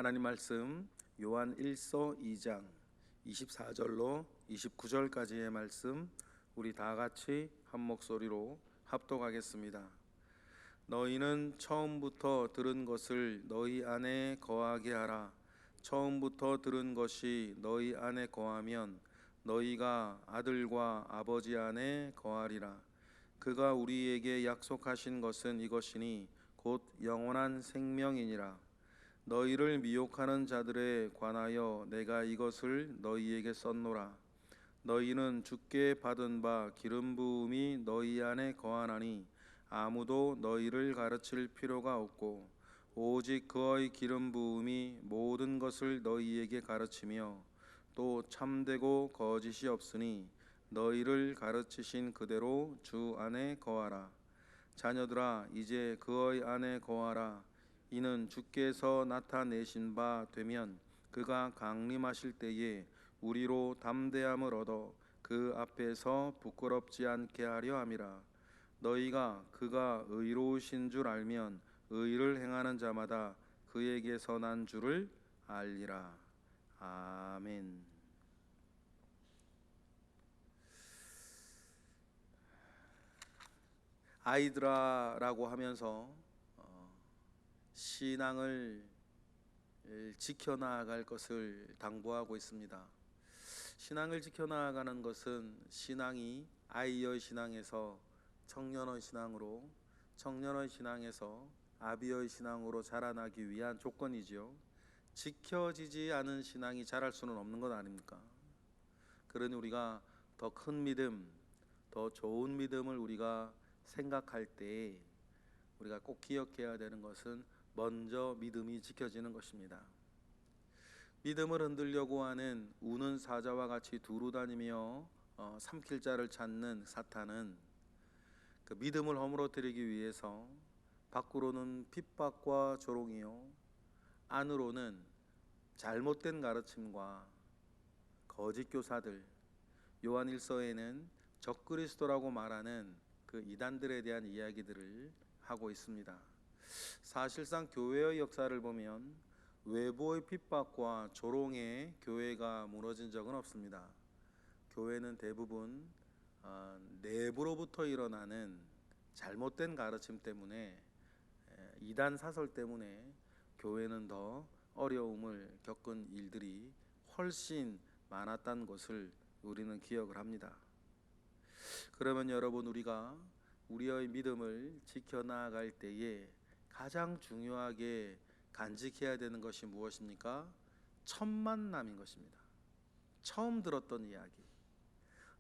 하나님 말씀 요한 1서 2장 24절로 29절까지의 말씀 우리 다 같이 한 목소리로 합독하겠습니다. 너희는 처음부터 들은 것을 너희 안에 거하게 하라. 처음부터 들은 것이 너희 안에 거하면 너희가 아들과 아버지 안에 거하리라. 그가 우리에게 약속하신 것은 이것이니 곧 영원한 생명이니라. 너희를 미혹하는 자들에 관하여 내가 이것을 너희에게 썼노라. 너희는 주께 받은 바 기름 부음이 너희 안에 거하나니 아무도 너희를 가르칠 필요가 없고 오직 그의 기름 부음이 모든 것을 너희에게 가르치며 또 참되고 거짓이 없으니 너희를 가르치신 그대로 주 안에 거하라. 자녀들아, 이제 그의 안에 거하라. 이는 주께서 나타내신 바 되면 그가 강림하실 때에 우리로 담대함을 얻어 그 앞에서 부끄럽지 않게 하려 함이라. 너희가 그가 의로우신 줄 알면 의를 행하는 자마다 그에게서 난 줄을 알리라. 아멘. 아이들아라고 하면서 신앙을 지켜나갈 것을 당부하고 있습니다. 신앙을 지켜나가는 것은 신앙이 아이의 신앙에서 청년의 신앙으로, 청년의 신앙에서 아비의 신앙으로 자라나기 위한 조건이지요. 지켜지지 않은 신앙이 자랄 수는 없는 것 아닙니까? 그러니 우리가 더 큰 믿음, 더 좋은 믿음을 우리가 생각할 때 우리가 꼭 기억해야 되는 것은 먼저 믿음이 지켜지는 것입니다. 믿음을 흔들려고 하는 우는 사자와 같이 두루 다니며 삼킬 자를 찾는 사탄은 그 믿음을 허물어뜨리기 위해서 밖으로는 핍박과 조롱이요, 안으로는 잘못된 가르침과 거짓 교사들, 요한 1서에는 적그리스도라고 말하는 그 이단들에 대한 이야기들을 하고 있습니다. 사실상 교회의 역사를 보면 외부의 핍박과 조롱에 교회가 무너진 적은 없습니다. 교회는 대부분 내부로부터 일어나는 잘못된 가르침 때문에, 이단 사설 때문에 교회는 더 어려움을 겪은 일들이 훨씬 많았다는 것을 우리는 기억을 합니다. 그러면 여러분, 우리가 우리의 믿음을 지켜나갈 때에 가장 중요하게 간직해야 되는 것이 무엇입니까? 첫 만남인 것입니다. 처음 들었던 이야기,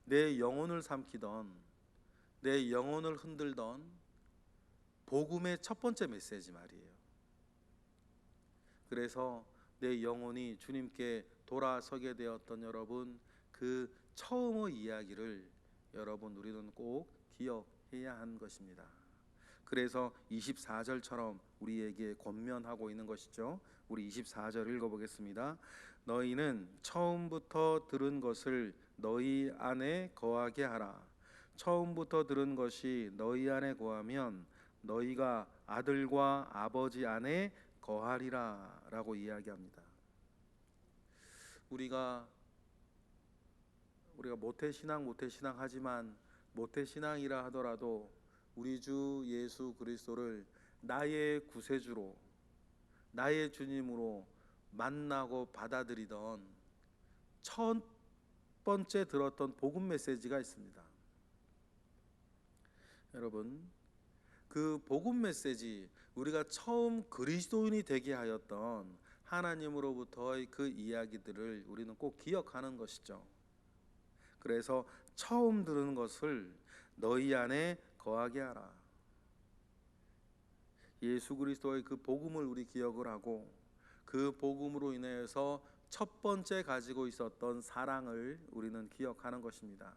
내 영혼을 삼키던, 내 영혼을 흔들던 복음의 첫 번째 메시지 말이에요. 그래서 내 영혼이 주님께 돌아서게 되었던 여러분, 그 처음의 이야기를 여러분 우리는 꼭 기억해야 하는 것입니다. 그래서 24절처럼 우리에게 권면하고 있는 것이죠. 우리 24절 읽어보겠습니다. 너희는 처음부터 들은 것을 너희 안에 거하게 하라. 처음부터 들은 것이 너희 안에 거하면 너희가 아들과 아버지 안에 거하리라 라고 이야기합니다. 우리가 모태신앙 하지만 모태신앙이라 하더라도 우리 주 예수 그리스도를 나의 구세주로, 나의 주님으로 만나고 받아들이던 첫 번째 들었던 복음 메시지가 있습니다. 여러분, 그 복음 메시지, 우리가 처음 그리스도인이 되게 하였던 하나님으로부터의 그 이야기들을 우리는 꼭 기억하는 것이죠. 그래서 처음 들은 것을 너희 안에 거하게 하라. 예수 그리스도의 그 복음을 우리 기억을 하고 그 복음으로 인해서 첫 번째 가지고 있었던 사랑을 우리는 기억하는 것입니다.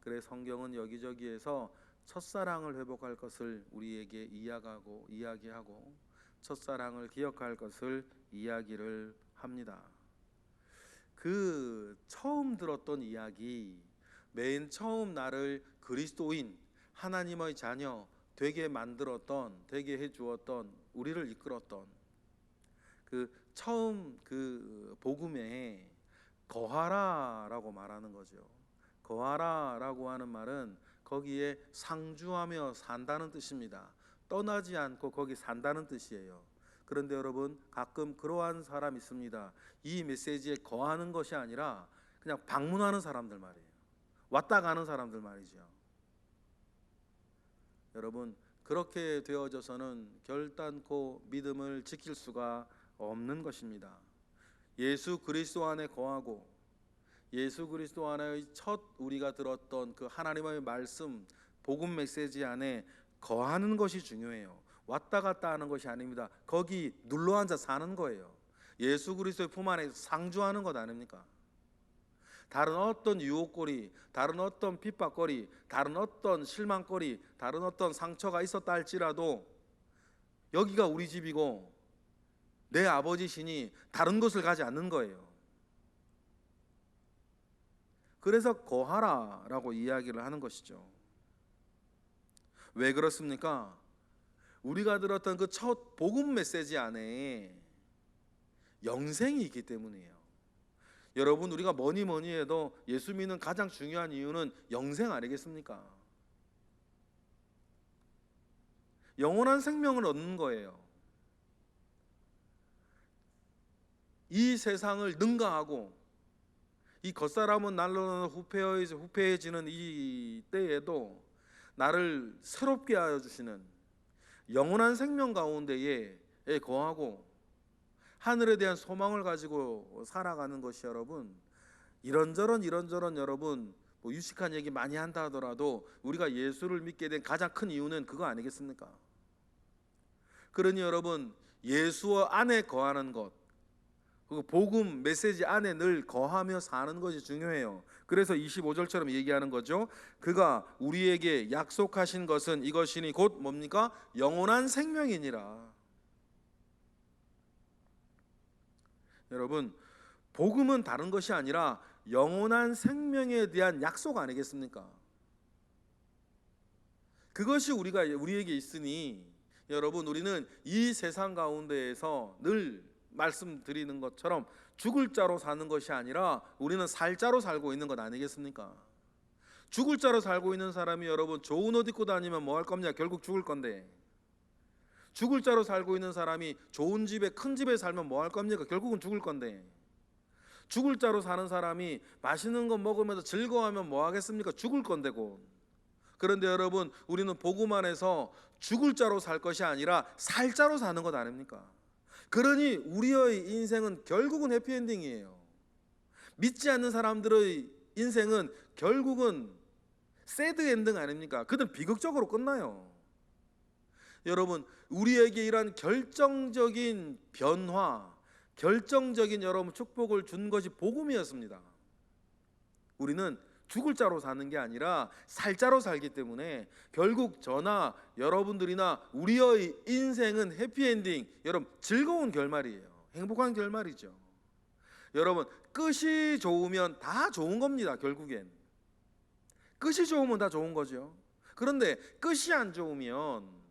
그래서 성경은 여기저기에서 첫사랑을 회복할 것을 우리에게 이야기하고 첫사랑을 기억할 것을 이야기를 합니다. 그 처음 들었던 이야기, 맨 처음 나를 그리스도인, 하나님의 자녀 되게 만들었던, 되게 해주었던, 우리를 이끌었던 그 처음 그 복음에 거하라라고 말하는 거죠. 거하라라고 하는 말은 거기에 상주하며 산다는 뜻입니다. 떠나지 않고 거기 산다는 뜻이에요. 그런데 여러분, 가끔 그러한 사람 있습니다. 이 메시지에 거하는 것이 아니라 그냥 방문하는 사람들 말이에요. 왔다 가는 사람들 말이죠. 여러분, 그렇게 되어져서는 결단코 믿음을 지킬 수가 없는 것입니다. 예수 그리스도 안에 거하고 예수 그리스도 안에 첫 우리가 들었던 그 하나님의 말씀, 복음 메시지 안에 거하는 것이 중요해요. 왔다 갔다 하는 것이 아닙니다. 거기 눌러앉아 사는 거예요. 예수 그리스도의 품 안에 상주하는 것 아닙니까? 다른 어떤 유혹거리, 다른 어떤 핍박거리, 다른 어떤 실망거리, 다른 어떤 상처가 있었다 할지라도 여기가 우리 집이고 내 아버지 신이 다른 곳을 가지 않는 거예요. 그래서 거하라라고 이야기를 하는 것이죠. 왜 그렇습니까? 우리가 들었던 그 첫 복음 메시지 안에 영생이 있기 때문이에요. 여러분, 우리가 뭐니 해도 예수 믿는 가장 중요한 이유는 영생 아니겠습니까? 영원한 생명을 얻는 거예요. 이 세상을 능가하고 이 겉사람은 날로 후패해지는 이 때에도 나를 새롭게 하여 주시는 영원한 생명 가운데에 거하고 하늘에 대한 소망을 가지고 살아가는 것이 여러분, 이런저런 여러분 뭐 유식한 얘기 많이 한다 하더라도 우리가 예수를 믿게 된 가장 큰 이유는 그거 아니겠습니까? 그러니 여러분, 예수 안에 거하는 것, 그 복음 메시지 안에 늘 거하며 사는 것이 중요해요. 그래서 25절처럼 얘기하는 거죠. 그가 우리에게 약속하신 것은 이것이니 곧 뭡니까? 영원한 생명이니라. 여러분, 복음은 다른 것이 아니라 영원한 생명에 대한 약속 아니겠습니까? 그것이 우리에게 있으니 여러분, 우리는 이 세상 가운데에서 늘 말씀드리는 것처럼 죽을 자로 사는 것이 아니라 우리는 살 자로 살고 있는 것 아니겠습니까? 죽을 자로 살고 있는 사람이 여러분 좋은 옷 입고 다니면 뭐 할 겁니까? 결국 죽을 건데. 죽을 자로 살고 있는 사람이 좋은 집에, 큰 집에 살면 뭐 할 겁니까? 결국은 죽을 건데. 죽을 자로 사는 사람이 맛있는 거 먹으면서 즐거워하면 뭐 하겠습니까? 죽을 건데고. 그런데 여러분, 우리는 복음 안에서 죽을 자로 살 것이 아니라 살 자로 사는 것 아닙니까? 그러니 우리의 인생은 결국은 해피엔딩이에요. 믿지 않는 사람들의 인생은 결국은 새드 엔딩 아닙니까? 그들은 비극적으로 끝나요. 여러분, 우리에게 이러한 결정적인 변화, 결정적인 여러분 축복을 준 것이 복음이었습니다. 우리는 죽을 자로 사는 게 아니라 살 자로 살기 때문에 결국 저나 여러분들이나 우리의 인생은 해피엔딩, 여러분 즐거운 결말이에요. 행복한 결말이죠. 여러분, 끝이 좋으면 다 좋은 겁니다. 결국엔 끝이 좋으면 다 좋은 거죠. 그런데 끝이 안 좋으면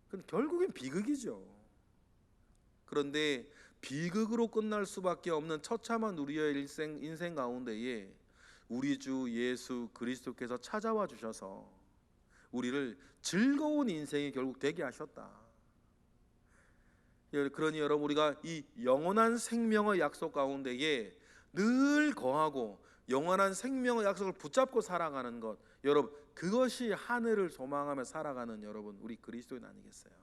그건 결국엔 비극이죠. 그런데 비극으로 끝날 수밖에 없는 처참한 우리의 인생 가운데에 우리 주 예수 그리스도께서 찾아와 주셔서 우리를 즐거운 인생이 결국 되게 하셨다. 그러니 여러분, 우리가 이 영원한 생명의 약속 가운데에 늘 거하고 영원한 생명의 약속을 붙잡고 살아가는 것, 여러분 그것이 하늘을 소망하며 살아가는 여러분 우리 그리스도인 아니겠어요?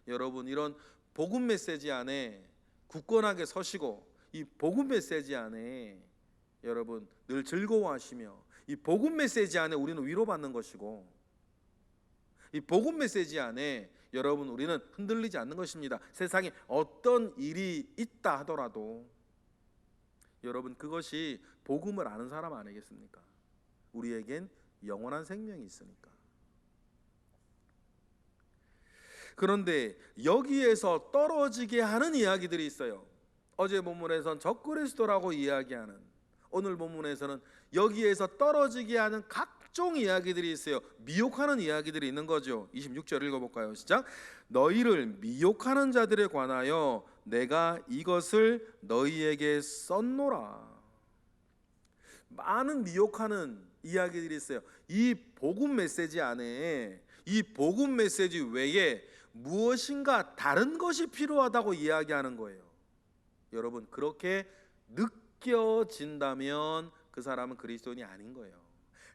여러분, 이런 복음 메시지 안에 굳건하게 서시고 이 복음 메시지 안에 여러분 늘 즐거워하시며 이 복음 메시지 안에 우리는 위로받는 것이고 이 복음 메시지 안에 여러분 우리는 흔들리지 않는 것입니다. 세상에 어떤 일이 있다 하더라도 여러분 그것이 복음을 아는 사람 아니겠습니까? 우리에겐 영원한 생명이 있으니까. 그런데 여기에서 떨어지게 하는 이야기들이 있어요. 어제 본문에선 적그리스도라고 이야기하는, 오늘 본문에서는 여기에서 떨어지게 하는 각종 이야기들이 있어요. 미혹하는 이야기들이 있는 거죠. 26절 읽어볼까요? 시작. 너희를 미혹하는 자들에 관하여 내가 이것을 너희에게 썼노라. 많은 미혹하는 이야기들이 있어요. 이 복음 메시지 안에, 이 복음 메시지 외에 무엇인가 다른 것이 필요하다고 이야기하는 거예요. 여러분, 그렇게 느껴진다면 그 사람은 그리스도인이 아닌 거예요.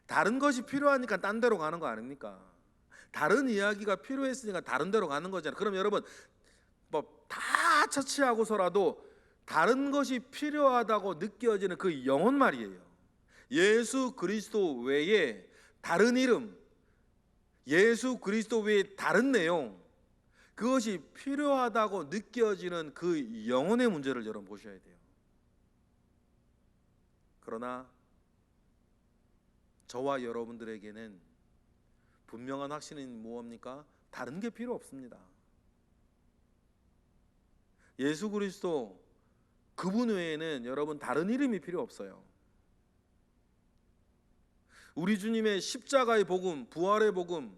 다른 것이 필요하니까 딴 데로 가는 거 아닙니까? 다른 이야기가 필요했으니까 다른 데로 가는 거잖아요. 그럼 여러분, 뭐 다 처치하고서라도 다른 것이 필요하다고 느껴지는 그 영혼 말이에요. 예수 그리스도 외에 다른 이름, 예수 그리스도 외에 다른 내용, 그것이 필요하다고 느껴지는 그 영혼의 문제를 여러분 보셔야 돼요. 그러나 저와 여러분들에게는 분명한 확신은 무엇입니까? 다른 게 필요 없습니다. 예수 그리스도 그분 외에는 여러분 다른 이름이 필요 없어요. 우리 주님의 십자가의 복음, 부활의 복음,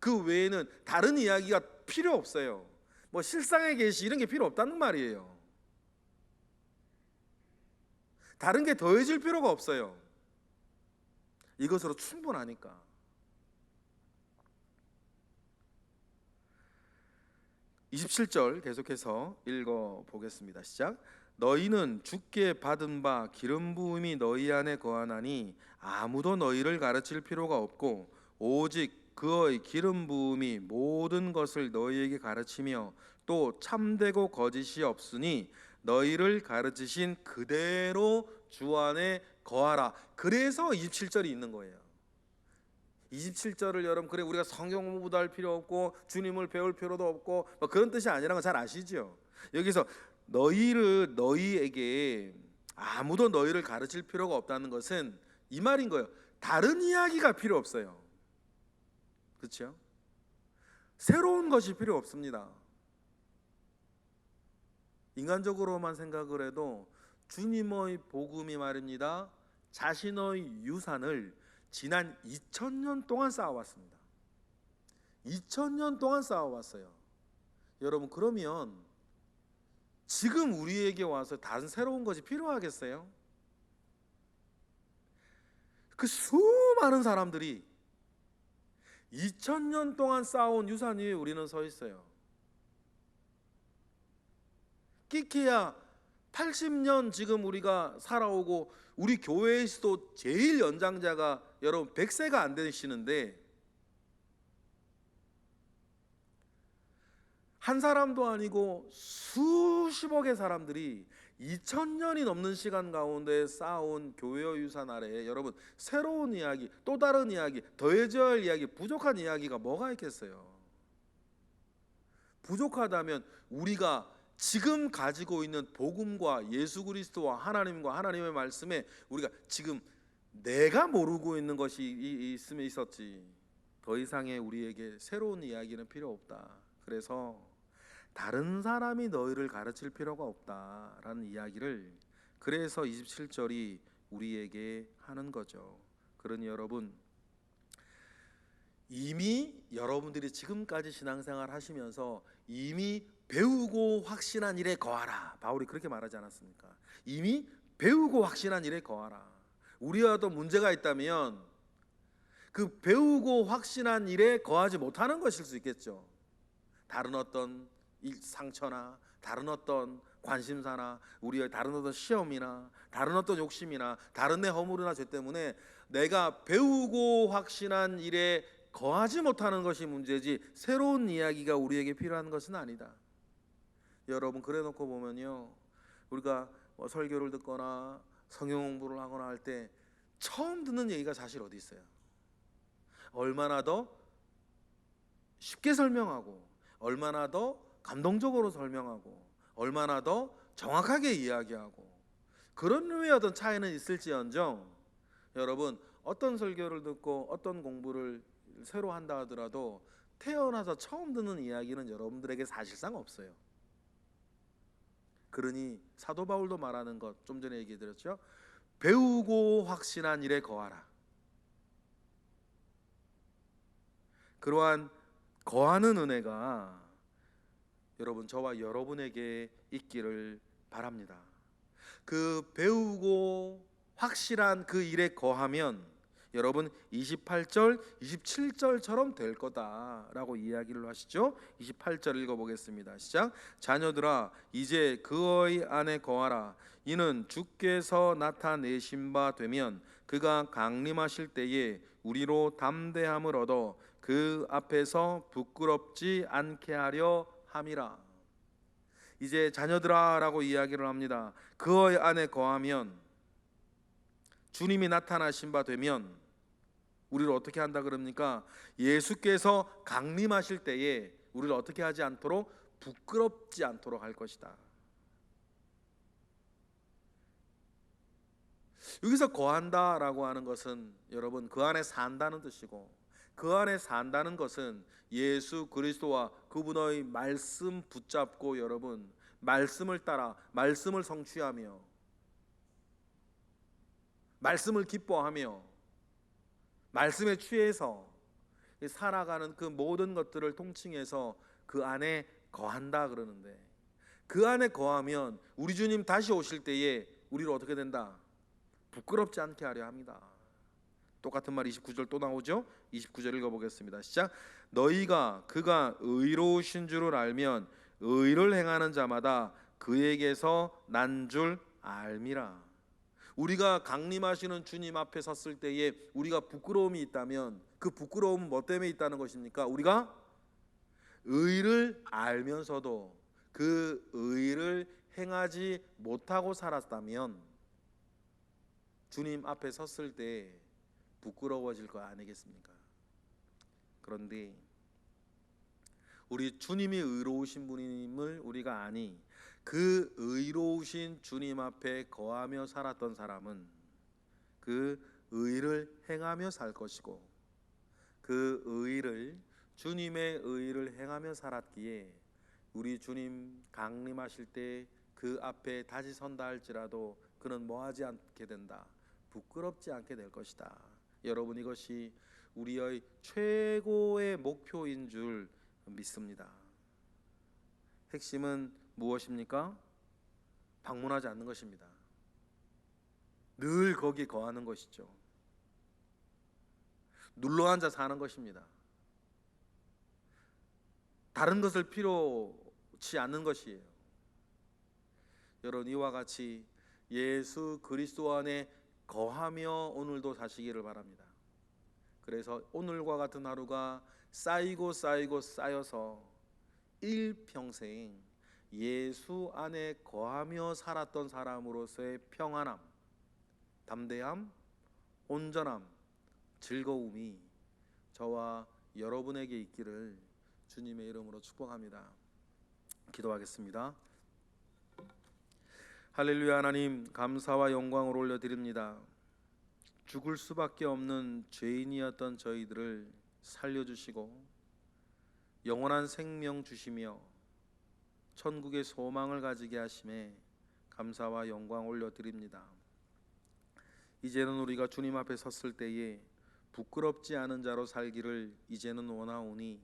그 외에는 다른 이야기가 필요 없어요. 뭐 실상의 계시 이런 게 필요 없다는 말이에요. 다른 게 더해질 필요가 없어요. 이것으로 충분하니까. 27절 계속해서 읽어보겠습니다. 시작. 너희는 주께 받은 바 기름 부음이 너희 안에 거하나니 아무도 너희를 가르칠 필요가 없고 오직 그의 기름 부음이 모든 것을 너희에게 가르치며 또 참되고 거짓이 없으니 너희를 가르치신 그대로 주 안에 거하라. 그래서 27절이 있는 거예요. 27절을 여러분, 그래 우리가 성경 공부도 할 필요 없고 주님을 배울 필요도 없고 뭐 그런 뜻이 아니라는 거 잘 아시죠? 여기서 너희에게 아무도 너희를 가르칠 필요가 없다는 것은 이 말인 거예요. 다른 이야기가 필요 없어요. 그렇죠? 새로운 것이 필요 없습니다. 인간적으로만 생각을 해도 주님의 복음이 말입니다, 자신의 유산을 지난 2000년 동안 쌓아왔습니다. 2000년 동안 쌓아왔어요. 여러분, 그러면 지금 우리에게 와서 다른 새로운 것이 필요하겠어요? 그 수많은 사람들이 2000년 동안 쌓아온 유산 위에 우리는 서 있어요. 끼케야 80년 지금 우리가 살아오고 우리 교회에서도 제일 연장자가 여러분 100세가 안 되시는데 한 사람도 아니고 수십억의 사람들이 2000년이 넘는 시간 가운데 쌓아온 교회의 유산 아래에 여러분 새로운 이야기, 또 다른 이야기, 더해져야 할 이야기, 부족한 이야기가 뭐가 있겠어요? 부족하다면 우리가 지금 가지고 있는 복음과 예수 그리스도와 하나님과 하나님의 말씀에 우리가 지금 내가 모르고 있는 것이 있으면 있었지, 더 이상의 우리에게 새로운 이야기는 필요 없다. 그래서 다른 사람이 너희를 가르칠 필요가 없다라는 이야기를 그래서 27절이 우리에게 하는 거죠. 그러니 여러분, 이미 여러분들이 지금까지 신앙생활 하시면서 이미 배우고 확신한 일에 거하라. 바울이 그렇게 말하지 않았습니까? 이미 배우고 확신한 일에 거하라. 우리와도 문제가 있다면 그 배우고 확신한 일에 거하지 못하는 것일 수 있겠죠. 다른 어떤 상처나 다른 어떤 관심사나 우리의 다른 어떤 시험이나 다른 어떤 욕심이나 다른 내 허물이나 죄 때문에 내가 배우고 확신한 일에 거하지 못하는 것이 문제지 새로운 이야기가 우리에게 필요한 것은 아니다. 여러분, 그래 놓고 보면요, 우리가 설교를 듣거나 성경 공부를 하거나 할 때 처음 듣는 얘기가 사실 어디 있어요? 얼마나 더 쉽게 설명하고 얼마나 더 감동적으로 설명하고 얼마나 더 정확하게 이야기하고 그런 류의 어떤 차이는 있을지언정 여러분, 어떤 설교를 듣고 어떤 공부를 새로 한다 하더라도 태어나서 처음 듣는 이야기는 여러분들에게 사실상 없어요. 그러니 사도 바울도 말하는 것 좀 전에 얘기해 드렸죠. 배우고 확신한 일에 거하라. 그러한 거하는 은혜가 여러분, 저와 여러분에게 있기를 바랍니다. 그 배우고 확실한 그 일에 거하면 여러분 28절, 27절처럼 될 거다라고 이야기를 하시죠. 28절 읽어보겠습니다. 시작. 자녀들아, 이제 그의 안에 거하라. 이는 주께서 나타내신 바 되면 그가 강림하실 때에 우리로 담대함을 얻어 그 앞에서 부끄럽지 않게 하려 함이라. 이제 자녀들아 라고 이야기를 합니다. 그의 안에 거하면, 주님이 나타나신 바 되면 우리를 어떻게 한다 그럽니까? 예수께서 강림하실 때에 우리를 어떻게 하지 않도록, 부끄럽지 않도록 할 것이다. 여기서 거한다라고 하는 것은 여러분 그 안에 산다는 뜻이고, 그 안에 산다는 것은 예수 그리스도와 그분의 말씀 붙잡고 여러분 말씀을 따라 말씀을 성취하며 말씀을 기뻐하며 말씀에 취해서 살아가는 그 모든 것들을 통칭해서 그 안에 거한다 그러는데, 그 안에 거하면 우리 주님 다시 오실 때에 우리를 어떻게 된다? 부끄럽지 않게 하려 합니다. 똑같은 말 29절 또 나오죠. 29절 읽어보겠습니다. 시작. 너희가 그가 의로우신 줄을 알면 의를 행하는 자마다 그에게서 난 줄 알미라. 우리가 강림하시는 주님 앞에 섰을 때에 우리가 부끄러움이 있다면 그 부끄러움은 뭐 때문에 있다는 것입니까? 우리가 의를 알면서도 그 의를 행하지 못하고 살았다면 주님 앞에 섰을 때 부끄러워질 거 아니겠습니까? 그런데 우리 주님이 의로우신 분임을 우리가 아니 그 의로우신 주님 앞에 거하며 살았던 사람은 그 의를 행하며 살 것이고, 그 의를, 주님의 의를 행하며 살았기에 우리 주님 강림하실 때 그 앞에 다시 선다 할지라도 그는 뭐하지 않게 된다? 부끄럽지 않게 될 것이다. 여러분, 이것이 우리의 최고의 목표인 줄 믿습니다. 핵심은 무엇입니까? 방문하지 않는 것입니다. 늘 거기 거하는 것이죠. 눌러앉아 사는 것입니다. 다른 것을 필요치 않는 것이에요. 여러분, 이와 같이 예수 그리스도 안에 거하며 오늘도 사시기를 바랍니다. 그래서 오늘과 같은 하루가 쌓이고 쌓이고 쌓여서 일평생 예수 안에 거하며 살았던 사람으로서의 평안함, 담대함, 온전함, 즐거움이 저와 여러분에게 있기를 주님의 이름으로 축복합니다. 기도하겠습니다. 할렐루야. 하나님, 감사와 영광을 올려드립니다. 죽을 수밖에 없는 죄인이었던 저희들을 살려주시고 영원한 생명 주시며 천국의 소망을 가지게 하심에 감사와 영광 올려드립니다. 이제는 우리가 주님 앞에 섰을 때에 부끄럽지 않은 자로 살기를 이제는 원하오니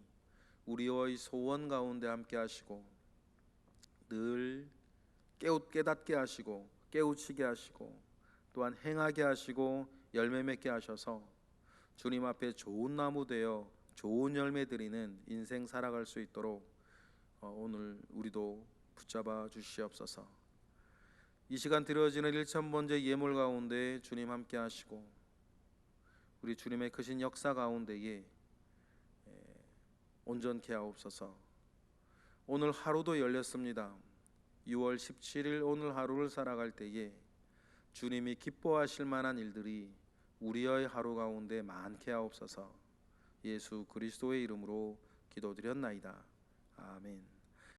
우리의 소원 가운데 함께 하시고 늘 깨닫게 하시고 깨우치게 하시고 또한 행하게 하시고 열매 맺게 하셔서 주님 앞에 좋은 나무 되어 좋은 열매 드리는 인생 살아갈 수 있도록 오늘 우리도 붙잡아 주시옵소서. 이 시간 드려지는 1000번째 예물 가운데 주님 함께 하시고 우리 주님의 크신 역사 가운데에 온전케 하옵소서. 오늘 하루도 열렸습니다. 6월 17일 오늘 하루를 살아갈 때에 주님이 기뻐하실 만한 일들이 우리의 하루 가운데 많게 하옵소서. 예수 그리스도의 이름으로 기도드렸나이다. 아멘.